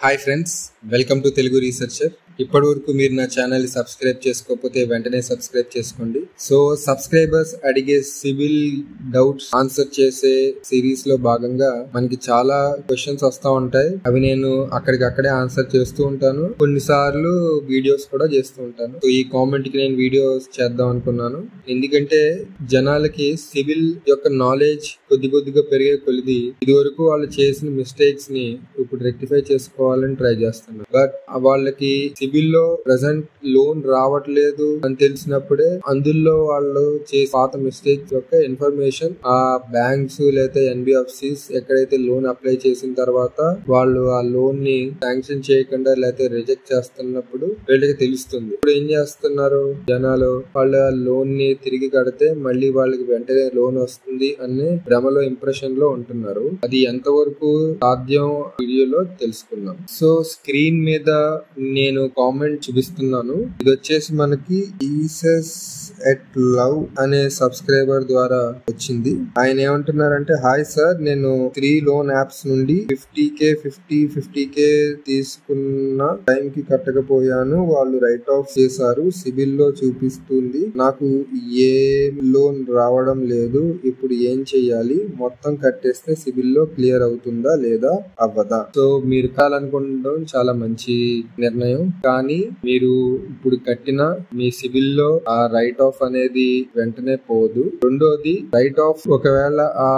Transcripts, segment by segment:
Hi friends, welcome to Telugu researcher. ఇప్పటి వరకు మీరు నా ఛానల్ సబ్స్క్రైబ్ చేసుకోకపోతే వెంటనే సబ్స్క్రైబ్ చేసుకోండి. సో సబ్స్క్రైబర్స్ అడిగే సివిల్ డౌట్స్ ఆన్సర్ చేసే సిరీస్ లో భాగంగా మనకి చాలా క్వశ్చన్స్ వస్తూ ఉంటాయి. అవి నేను అక్కడికక్కడే ఆన్సర్ చేస్తూ ఉంటాను. కొన్నిసార్లు వీడియోస్ కూడా చేస్తూ ఉంటాను. సో ఈ కామెంట్ కి నేను వీడియోస్ చేద్దాం అనుకున్నాను. ఎందుకంటే జనాలకి సివిల్ యొక్క నాలెడ్జ్ కొద్దిగా పెరిగే కొలిది ఇది వరకు వాళ్ళు చేసిన మిస్టేక్స్ ని ఇప్పుడు రెక్టిఫై చేసుకోవాలని ట్రై చేస్తున్నారు. బట్ వాళ్ళకి సివిల్ లో ప్రెసెంట్ లోన్ రావట్లేదు అని తెలిసినప్పుడే అందులో వాళ్ళు చేసే పాత మిస్టేక్స్ యొక్క ఇన్ఫర్మేషన్ ఆ బ్యాంక్స్ లేదా ఎన్బిఎఫ్సిస్ ఎక్కడైతే లోన్ అప్లై చేసిన తర్వాత వాళ్ళు ఆ లోన్ ని శాంక్షన్ చేయకుండా లేకపోతే రిజెక్ట్ చేస్తున్నప్పుడు వీళ్ళకి తెలుస్తుంది. ఇప్పుడు ఏం చేస్తున్నారు జనాలు, వాళ్ళ లోన్ ని తిరిగి కడితే మళ్ళీ వాళ్ళకి వెంటనే లోన్ వస్తుంది అనే భ్రమలో ఇంప్రెషన్ లో ఉంటున్నారు. అది ఎంతవరకు సాధ్యం వీడియోలో తెలుసుకుందాం. సో స్క్రీన్ మీద నేను కామెంట్ చూపిస్తున్నాను. ఇది వచ్చేసి మనకి ఈసెస్ ఎట్ లవ్ అనే సబ్స్క్రైబర్ ద్వారా వచ్చింది. ఆయన ఏమంటున్నారంటే, హాయ్ సార్, నేను 3 లోన్ యాప్స్ నుండి 50K తీసుకున్న టైం కి కట్టకపోయాను. వాళ్ళు రైట్ ఆఫ్ చేశారు. సిబిల్ లో చూపిస్తుంది. నాకు ఏ లోన్ రావడం లేదు. ఇప్పుడు ఏం చెయ్యాలి? మొత్తం కట్టేస్తే సిబిల్ లో క్లియర్ అవుతుందా లేదా అవ్వదా? సో మీరు కావాలనుకుంటాం చాలా మంచి నిర్ణయం. కానీ మీరు ఇప్పుడు కట్టిన మీ సిబిల్ లో ఆ రైట్ ఆఫ్ అనేది వెంటనే పోదు. రెండోది, రైట్ ఆఫ్ ఒకవేళ ఆ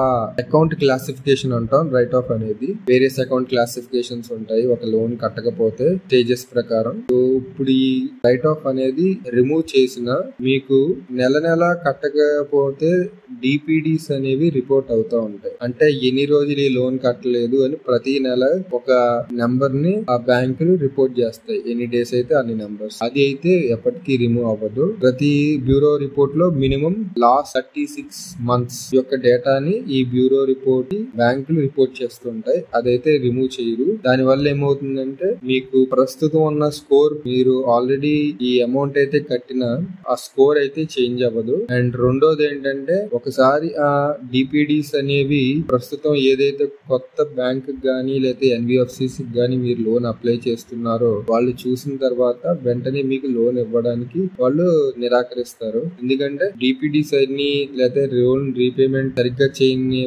అకౌంట్ క్లాసిఫికేషన్ అంటాం. రైట్ ఆఫ్ అనేది వేరియస్ అకౌంట్ క్లాసిఫికేషన్స్ ఉంటాయి ఒక లోన్ కట్టకపోతే స్టేజెస్ ప్రకారం. సో ఇప్పుడు ఈ రైట్ ఆఫ్ అనేది రిమూవ్ చేసిన మీకు నెల కట్టకపోతే డిపిడిస్ అనేవి రిపోర్ట్ అవుతా ఉంటాయి. అంటే ఎన్ని రోజులు ఈ లోన్ కట్టలేదు అని ప్రతి నెల ఒక నెంబర్ ని ఆ బ్యాంకులు రిపోర్ట్ చేస్తాయి. ఎన్ని డేస్ అయితే అన్ని నెంబర్స్. అది అయితే ఎప్పటికీ రిమూవ్ అవ్వదు. ప్రతి బ్యూరో రిపోర్ట్ లో మినిమం లాస్ట్ 36 months యొక్క డేటాని ఈ బ్యూరో రిపోర్ట్ బ్యాంకులు రిపోర్ట్ చేస్తుంటాయి. అదైతే రిమూవ్ చేయరు. దాని వల్ల ఏమవుతుందంటే మీకు ప్రస్తుతం ఉన్న స్కోర్, మీరు ఆల్రెడీ ఈ అమౌంట్ అయితే కట్టిన ఆ స్కోర్ అయితే చేంజ్ అవ్వదు. అండ్ రెండోది ఏంటంటే, ఒకసారి ఆ డిపిడిస్ అనేవి ప్రస్తుతం ఏదైతే కొత్త బ్యాంక్ గానీ లేకపోతే ఎన్బిఎఫ్సిస్ గానీ మీరు లోన్ అప్లై చేస్తున్నారో వాళ్ళు చూసిన తర్వాత వెంటనే మీకు లోన్ ఇవ్వడానికి వాళ్ళు నిరాకరిస్తారు. ఎందుకంటే డిపిడిస్ అన్ని లేకపోతే లోన్ రీపేమెంట్ సరిగ్గా చేయని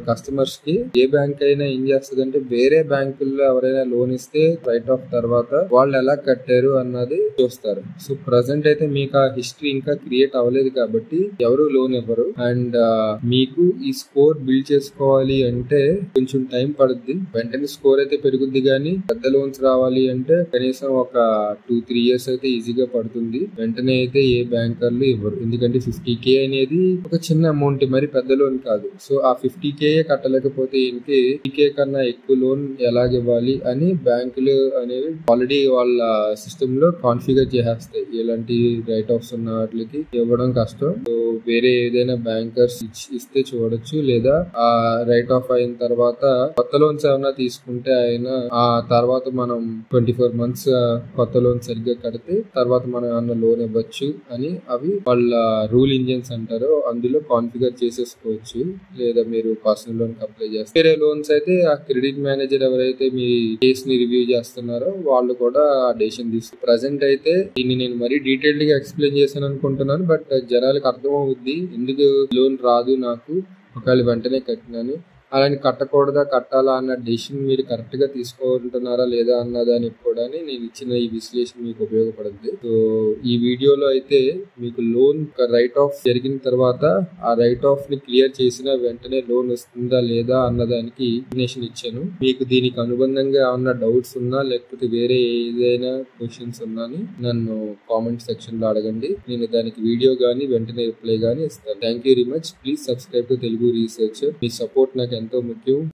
కస్టమర్స్ కి ఏ బ్యాంక్ అయినా ఏం చేస్తుందంటే, వేరే బ్యాంకుల్లో ఎవరైనా లోన్ ఇస్తే రైట్ ఆఫ్ తర్వాత వాళ్ళు ఎలా కట్టారు అన్నది చూస్తారు. సో ప్రెసెంట్ అయితే మీకు ఆ హిస్టరీ ఇంకా క్రియేట్ అవ్వలేదు కాబట్టి ఎవరు లోన్ ఇవ్వరు. అండ్ మీకు ఈ స్కోర్ బిల్డ్ చేసుకోవాలి అంటే కొంచెం టైం పడుద్ది. వెంటనే స్కోర్ అయితే పెరుగుద్ది, కానీ పెద్ద లోన్స్ రావాలి అంటే కనీసం ఒక 2-3 years అయితే ఈజీగా పడుతుంది. వెంటనే అయితే ఏ బ్యాంకర్లు ఇవ్వరు. ఎందుకంటే 50K అనేది ఒక చిన్న అమౌంట్, మరి పెద్ద లోన్ కాదు. సో ఆ 50K కట్టలేకపోతే ఏంటి, 50K కన్నా ఎక్కువ లోన్ ఎలాగివ్వాలి అని బ్యాంకులు అనేవి ఆల్రెడీ వాళ్ళ సిస్టమ్ లో కాన్ఫిగర్ చేసేస్తాయి. ఇలాంటి రైట్ ఆఫ్స్ ఉన్న వాటికి ఇవ్వడం కష్టం. సో వేరే ఏదైనా బ్యాంకర్స్ ఇస్తే చూడొచ్చు, లేదా ఆ రైట్ ఆఫ్ అయిన తర్వాత కొత్త లోన్స్ ఏమైనా తీసుకుంటే ఆయన ఆ తర్వాత మనం 24 months కొత్త లోన్ సరిగ్గా కడితే తర్వాత మనం ఏమన్నా లోన్ ఇవ్వచ్చు అని అవి వాళ్ళ రూల్ ఇంజిన్స్ అంటారు. అందులో కాన్ఫిగర్ చేసేసుకోవచ్చు. లేదా మీరు పర్సనల్ లోన్ అప్లై చేస్తారు. వేరే లోన్స్ అయితే ఆ క్రెడిట్ మేనేజర్ ఎవరైతే మీ కేస్ ని రివ్యూ చేస్తున్నారో వాళ్ళు కూడా ఆ డెసిషన్ తీసుకు. ప్రెసెంట్ అయితే దీన్ని నేను మరీ డీటెయిల్డ్ గా ఎక్స్ప్లెయిన్ చేశాను అనుకుంటున్నాను. బట్ జనాలకు అర్థం అవుద్ది ఎందుకు లోన్ రాదు నాకు ఒకవేళ వెంటనే కట్టినాను. అలాని కట్టకూడదా కట్టాలా అన్న డెసిషన్ మీరు కరెక్ట్ గా తీసుకుంటున్నారా లేదా అన్నదానికి కూడా నేను ఇచ్చిన ఈ విశ్లేషణ మీకు ఉపయోగపడుతుంది. సో ఈ వీడియోలో అయితే మీకు లోన్ రైట్ ఆఫ్ జరిగిన తర్వాత ఆ రైట్ ఆఫ్ ని క్లియర్ చేసిన వెంటనే లోన్ వస్తుందా లేదా అన్నదానికి ఎక్స్ప్లనేషన్ ఇచ్చాను. మీకు దీనికి అనుబంధంగా ఏమన్నా డౌట్స్ ఉన్నా లేకపోతే వేరే ఏదైనా క్వశ్చన్స్ ఉన్నా నన్ను కామెంట్ సెక్షన్ లో అడగండి. నేను దానికి వీడియో గానీ వెంటనే రిప్లై గానీ ఇస్తాను. Thank you very much. Please subscribe to Telugu researcher. Me support నాకు ఎంతో ముఖ్యం.